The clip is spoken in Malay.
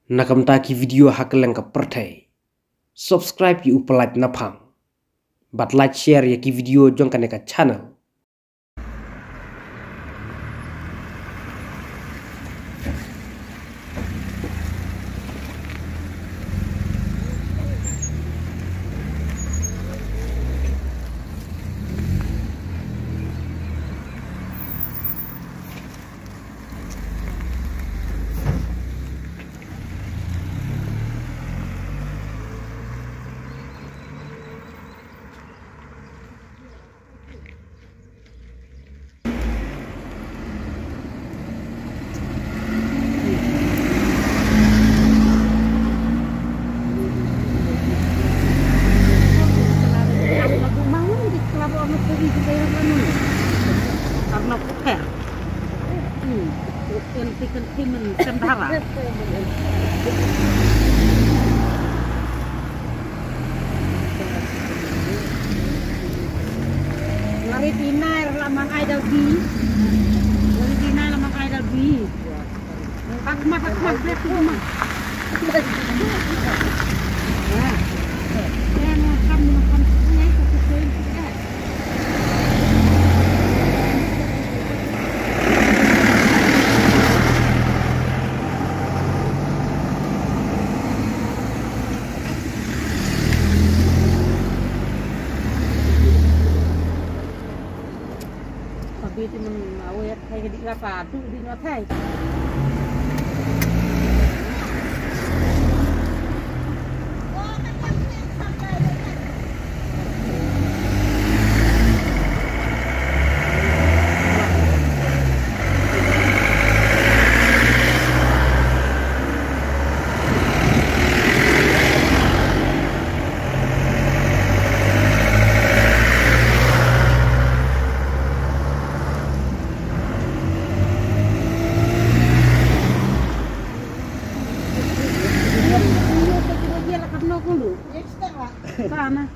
Nakam taki video hakeleng ka pertai. Subscribe ki upalike napang. But like share ya ki video jong kaneka channel. Karena putih, kenting sendara. Lari tina lamang ay daw bi, lari tina lamang ay daw bi. Akmak lihat tu mah. Ya, makan sungai sesuai. Tapi itu awet kayak di apa tuh di ngatai. Sana.